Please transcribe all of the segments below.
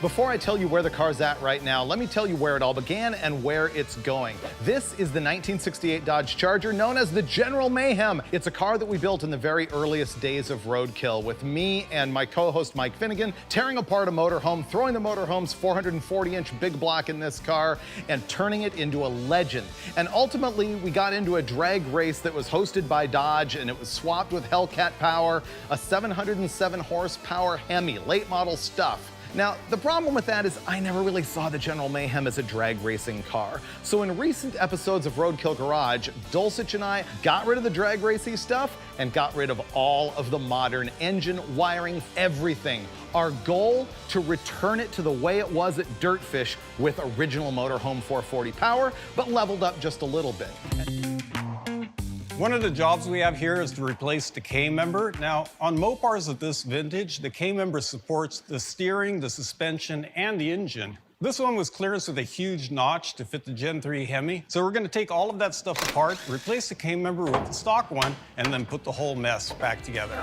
Before I tell you where the car's at right now, let me tell you where it all began and where it's going. This is the 1968 Dodge Charger known as the General Mayhem. It's a car that we built in the very earliest days of Roadkill, with me and my co-host Mike Finnegan tearing apart a motorhome, throwing the motorhome's 440-inch big block in this car, and turning it into a legend. And ultimately, we got into a drag race that was hosted by Dodge, and it was swapped with Hellcat power, a 707 horsepower Hemi, late model stuff. Now, the problem with that is I never really saw the General Mayhem as a drag racing car. So in recent episodes of Roadkill Garage, Dulcich and I got rid of the drag racing stuff and got rid of all of the modern engine, wiring, everything. Our goal, to return it to the way it was at Dirtfish with original motorhome 440 power, but leveled up just a little bit. One of the jobs we have here is to replace the Kmember. Now, on Mopars of this vintage, the Kmember supports the steering, the suspension, and the engine. This one was clearanced with a huge notch to fit the Gen 3 Hemi. So we're gonna take all of that stuff apart, replace the Kmember with the stock one, and then put the whole mess back together.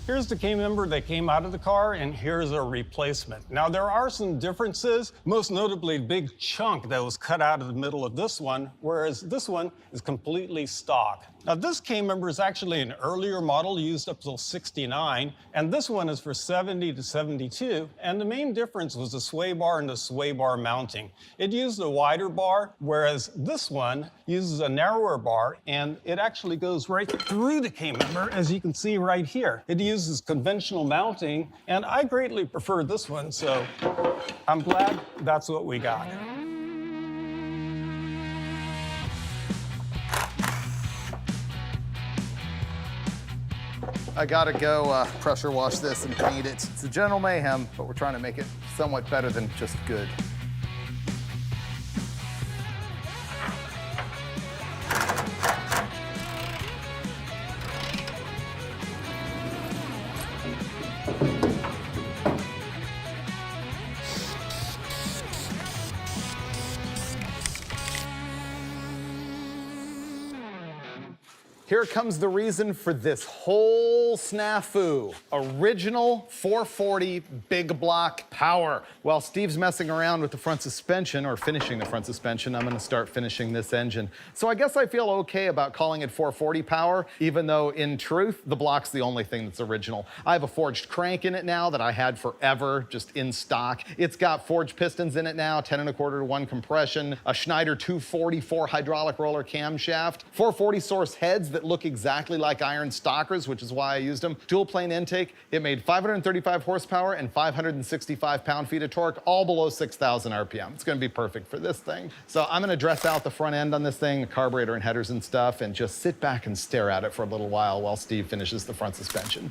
Here's the Kmember that came out of the car, and here's a replacement. Now, there are some differences, most notably a big chunk that was cut out of the middle of this one, whereas this one is completely stock. Now, this Kmember is actually an earlier model used up till '69, and this one is for '70 to '72, and the main difference was the sway bar and the sway bar mounting. It used a wider bar, whereas this one uses a narrower bar, and it actually goes right through the Kmember, as you can see right here. It uses conventional mounting, and I greatly prefer this one, so I'm glad that's what we got. I gotta go pressure wash this and paint it. It's a General Mayhem, but we're trying to make it somewhat better than just good. Here comes the reason for this whole snafu. Original 440 big block power. While Steve's messing around with the front suspension, or finishing the front suspension, I'm gonna start finishing this engine. So I guess I feel okay about calling it 440 power, even though in truth, the block's the only thing that's original. I have a forged crank in it now that I had forever, just in stock. It's got forged pistons in it now, 10 1/4 to 1 compression, a Schneider 244 hydraulic roller camshaft, 440 source heads that look exactly like iron stockers, which is why I used them. Dual plane intake. It made 535 horsepower and 565 pound-feet of torque, all below 6,000 RPM. It's gonna be perfect for this thing. So I'm gonna dress out the front end on this thing, the carburetor and headers and stuff, and just sit back and stare at it for a little while Steve finishes the front suspension.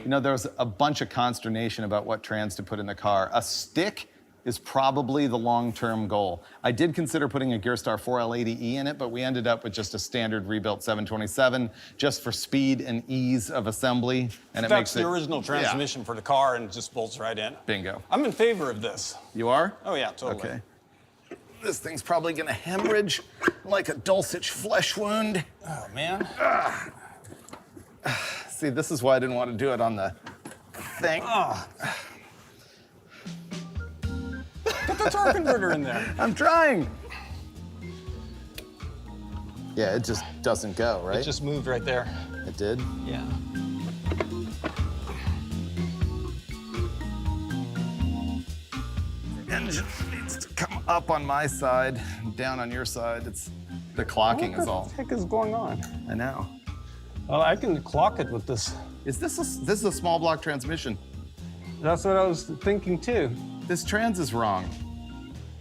You know, there was a bunch of consternation about what trans to put in the car. A stick is probably the long-term goal. I did consider putting a Gearstar 4L80E in it, but we ended up with just a standard rebuilt 727, just for speed and ease of assembly. And That's the original transmission for the car, and it just bolts right in. Bingo. I'm in favor of this. You are? Oh yeah, totally. Okay. This thing's probably gonna hemorrhage like a Dulcich flesh wound. Oh man. See, this is why I didn't want to do it on the thing. Put the torque converter in there. I'm trying. Yeah, it just doesn't go, right? It just moved right there. It did? Yeah. The engine needs to come up on my side, down on your side. It's the clocking is all. What the heck is going on? I know. Well, I can clock it with this. This is a small block transmission. That's what I was thinking too. This trans is wrong.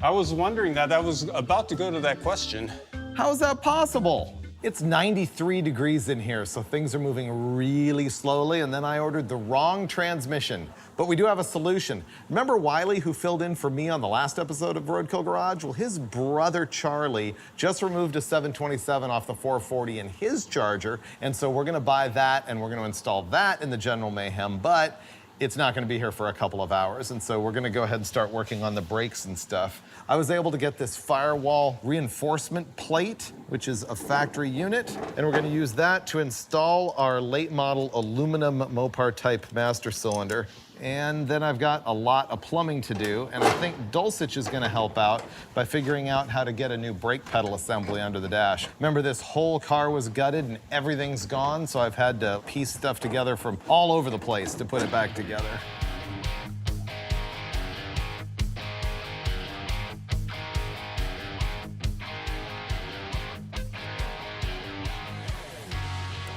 I was wondering that. I was about to go to that question. How is that possible? It's 93 degrees in here, so things are moving really slowly, and then I ordered the wrong transmission. But we do have a solution. Remember Wiley, who filled in for me on the last episode of Roadkill Garage? Well, his brother Charlie just removed a 727 off the 440 in his Charger, and so we're gonna buy that and we're gonna install that in the General Mayhem, but it's not gonna be here for a couple of hours, and so we're gonna go ahead and start working on the brakes and stuff. I was able to get this firewall reinforcement plate, which is a factory unit, and we're gonna use that to install our late model aluminum Mopar type master cylinder. And then I've got a lot of plumbing to do, and I think Dulcich is gonna help out by figuring out how to get a new brake pedal assembly under the dash. Remember, this whole car was gutted and everything's gone, so I've had to piece stuff together from all over the place to put it back together.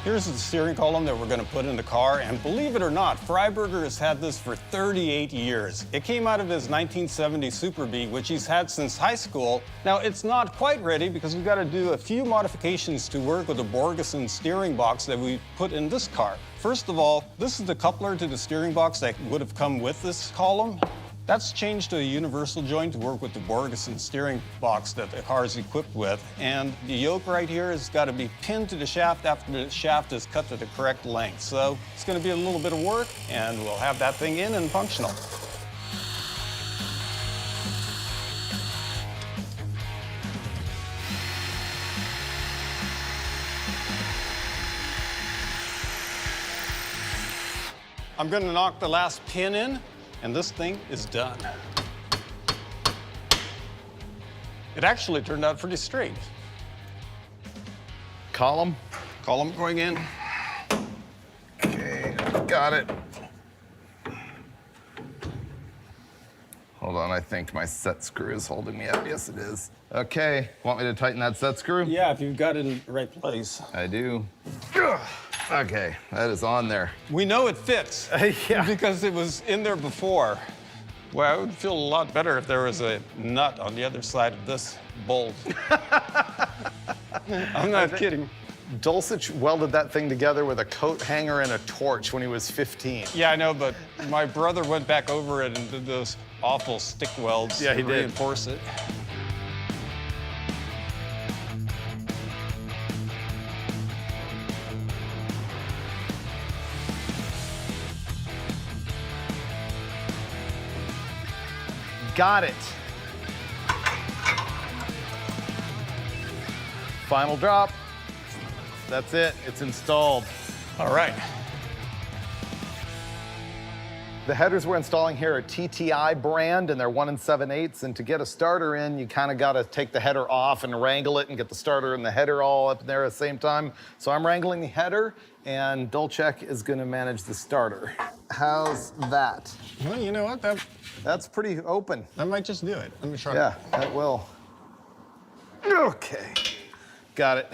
Here's the steering column that we're going to put in the car, and believe it or not, Freiburger has had this for 38 years. It came out of his 1970 Super Bee, which he's had since high school. Now, it's not quite ready because we've got to do a few modifications to work with the Borgeson steering box that we put in this car. First of all, this is the coupler to the steering box that would have come with this column. That's changed to a universal joint to work with the Borgeson steering box that the car is equipped with. And the yoke right here has got to be pinned to the shaft after the shaft is cut to the correct length. So it's going to be a little bit of work, and we'll have that thing in and functional. I'm going to knock the last pin in, and this thing is done. It actually turned out pretty straight. Column? Column going in. Okay, got it. Hold on, I think my set screw is holding me up. Yes, it is. Okay, want me to tighten that set screw? Yeah, if you've got it in the right place. I do. Ugh. Okay, that is on there. We know it fits Yeah. because it was in there before. Well, I would feel a lot better if there was a nut on the other side of this bolt. I'm not kidding. Dulcich welded that thing together with a coat hanger and a torch when he was 15. Yeah, I know, but my brother went back over it and did those awful stick welds Yeah, to he did. reinforce it. Got it. Final drop. That's it, it's installed. All right. The headers we're installing here are TTI brand, and they're 1 7/8, and to get a starter in, you kind of got to take the header off and wrangle it and get the starter and the header all up there at the same time. So I'm wrangling the header, and Dulcich is going to manage the starter. How's that? Well, you know what? That's pretty open. That might just do it. Let me try. Yeah, that will. Okay, got it.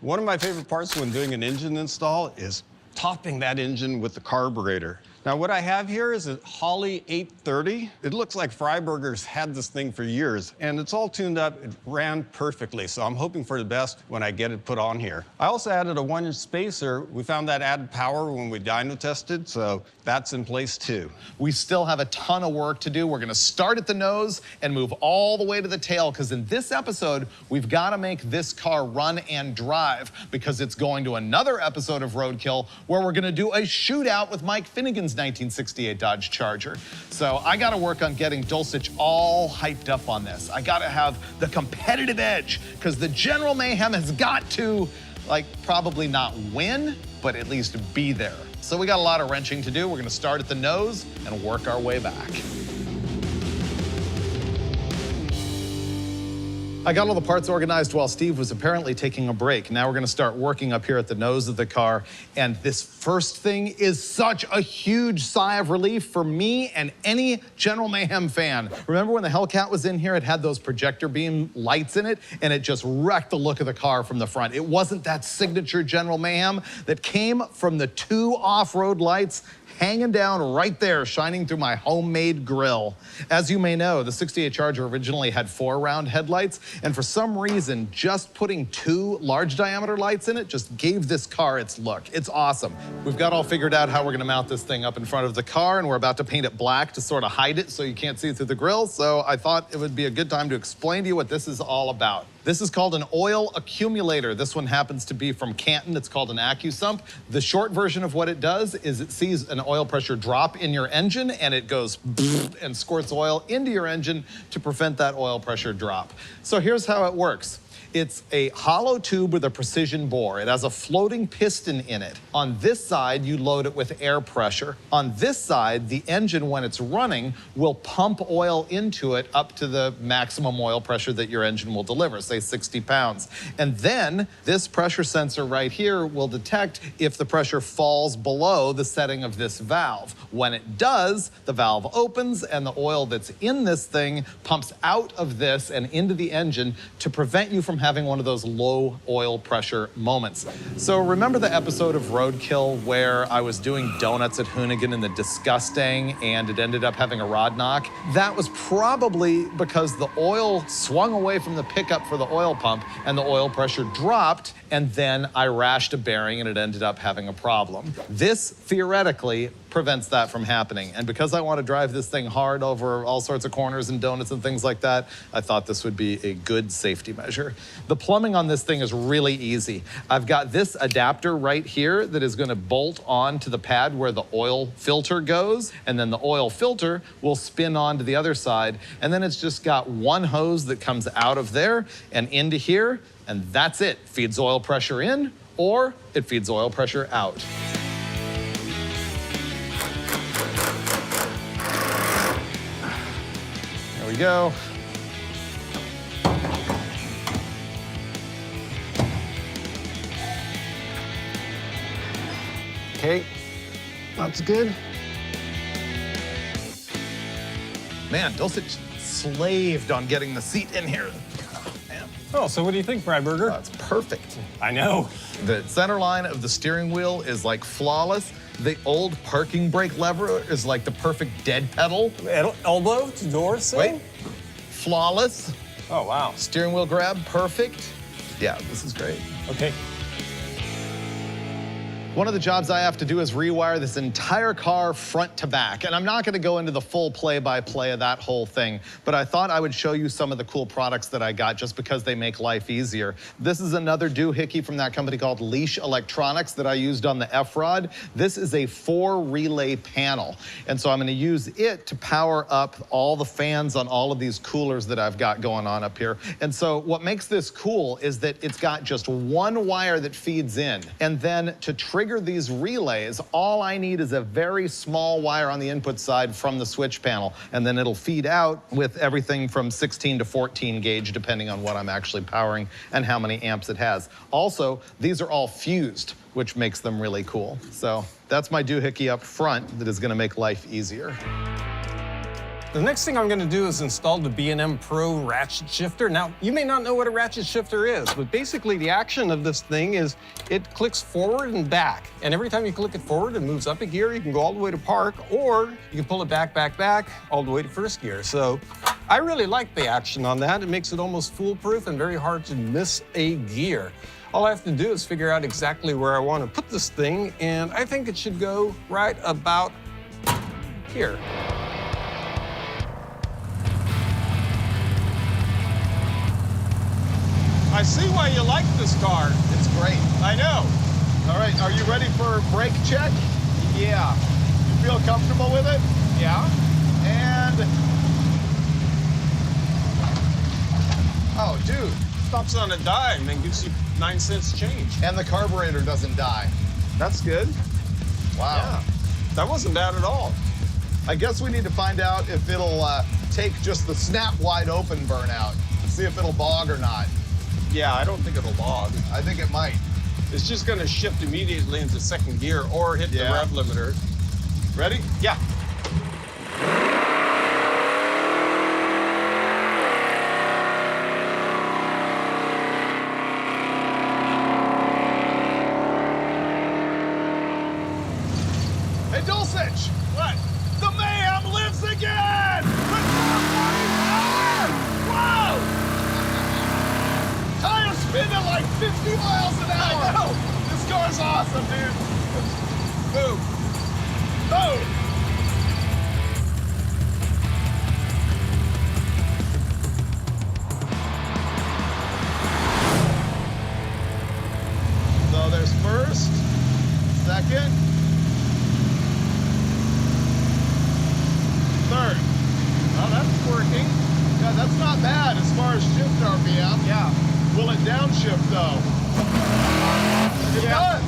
One of my favorite parts when doing an engine install is topping that engine with the carburetor. Now, what I have here is a Holley 830. It looks like Freiburger's had this thing for years, and it's all tuned up. It ran perfectly, so I'm hoping for the best when I get it put on here. I also added a 1-inch spacer. We found that added power when we dyno tested, so that's in place too. We still have a ton of work to do. We're gonna start at the nose and move all the way to the tail, because in this episode, we've gotta make this car run and drive, because it's going to another episode of Roadkill where we're gonna do a shootout with Mike Finnegan's 1968 Dodge Charger. So I gotta work on getting Dulcich all hyped up on this. I gotta have the competitive edge, because the General Mayhem has got to, like, probably not win, but at least be there. So we got a lot of wrenching to do. We're gonna start at the nose and work our way back. I got all the parts organized while Steve was apparently taking a break. Now we're gonna start working up here at the nose of the car. And this first thing is such a huge sigh of relief for me and any General Mayhem fan. Remember when the Hellcat was in here, it had those projector beam lights in it, and it just wrecked the look of the car from the front. It wasn't that signature General Mayhem that came from the 2 off-road lights. hanging down right there, shining through my homemade grill. As you may know, the 68 Charger originally had 4-round headlights, and for some reason, just putting 2 large diameter lights in it just gave this car its look. It's awesome. We've got all figured out how we're gonna mount this thing up in front of the car, and we're about to paint it black to sort of hide it so you can't see it through the grill. So I thought it would be a good time to explain to you what this is all about. This is called an oil accumulator. This one happens to be from Canton. It's called an AccuSump. The short version of what it does is it sees an oil pressure drop in your engine and it goes and squirts oil into your engine to prevent that oil pressure drop. So here's how it works. It's a hollow tube with a precision bore. It has a floating piston in it. On this side, you load it with air pressure. On this side, the engine, when it's running, will pump oil into it up to the maximum oil pressure that your engine will deliver, say 60 pounds. And then this pressure sensor right here will detect if the pressure falls below the setting of this valve. When it does, the valve opens and the oil that's in this thing pumps out of this and into the engine to prevent you from having one of those low oil pressure moments. So remember the episode of Roadkill where I was doing donuts at Hoonigan in the disgusting and it ended up having a rod knock? That was probably because the oil swung away from the pickup for the oil pump and the oil pressure dropped, and then I rashed a bearing and it ended up having a problem. This theoretically prevents that from happening. And because I want to drive this thing hard over all sorts of corners and donuts and things like that, I thought this would be a good safety measure. The plumbing on this thing is really easy. I've got this adapter right here that is going to bolt on to the pad where the oil filter goes, and then the oil filter will spin on to the other side, and then it's just got one hose that comes out of there and into here, and that's it. Feeds oil pressure in, or it feeds oil pressure out. There we go. Okay, that's good. Man, Dulcich slaved on getting the seat in here. Oh, man. Oh, so what do you think, Freiburger? That's perfect. I know. The center line of the steering wheel is like flawless. The old parking brake lever is like the perfect dead pedal. Elbow to door sill? Wait, flawless. Oh, wow. Steering wheel grab, perfect. Yeah, this is great. Okay. One of the jobs I have to do is rewire this entire car front to back. And I'm not gonna go into the full play-by-play of that whole thing, but I thought I would show you some of the cool products that I got just because they make life easier. This is another doohickey from that company called Leash Electronics that I used on the F-Rod. This is a 4-relay panel. And so I'm gonna use it to power up all the fans on all of these coolers that I've got going on up here. And so what makes this cool is that it's got just one wire that feeds in. And then to trigger these relays, all I need is a very small wire on the input side from the switch panel, and then it'll feed out with everything from 16 to 14 gauge, depending on what I'm actually powering and how many amps it has. Also, these are all fused, which makes them really cool. So that's my doohickey up front that is gonna make life easier. The next thing I'm going to do is install the B&M Pro ratchet shifter. Now, you may not know what a ratchet shifter is, but basically the action of this thing is it clicks forward and back. And every time you click it forward, it moves up a gear. You can go all the way to park, or you can pull it back, all the way to first gear. So I really like the action on that. It makes it almost foolproof and very hard to miss a gear. All I have to do is figure out exactly where I want to put this thing, and I think it should go right about here. I see why you like this car. It's great. I know. All right, are you ready for a brake check? Yeah. You feel comfortable with it? Yeah. And, oh, dude. Stops on a dime and gives you 9 cents change. And the carburetor doesn't die. That's good. Wow. Yeah. That wasn't bad at all. I guess we need to find out if it'll take just the snap wide open burnout. See if it'll bog or not. Yeah, I don't think it'll log. I think it might. It's just going to shift immediately into second gear or hit the rev limiter. Ready? Yeah. Hey, Dulcich! Dulcich! What? The Mayhem lives again! With 440 power! Whoa! Tires spin at like 50 miles an hour! I know! This car's awesome, dude! Boom! Boom! So there's first, second, third. Oh, that's working. Yeah, that's not bad as far as shift RPM. Yeah. Will it downshift though? It does.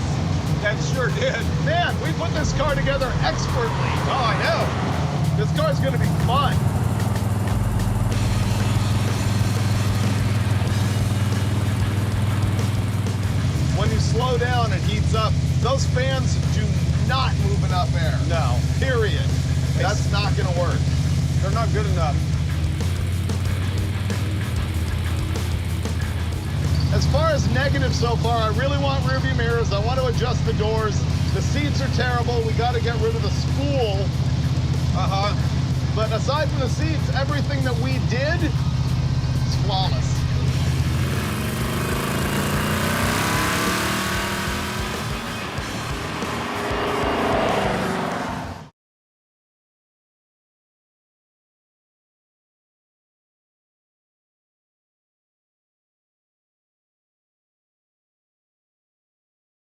That sure did. Man, we put this car together expertly. Oh, I know. This car's gonna be fun. When you slow down, it heats up. Those fans do not move enough air. No. Period. That's not gonna work. They're not good enough. As far as negative so far, I really want rearview mirrors. I want to adjust the doors. The seats are terrible. We got to get rid of the spool. But aside from the seats, everything that we did is flawless.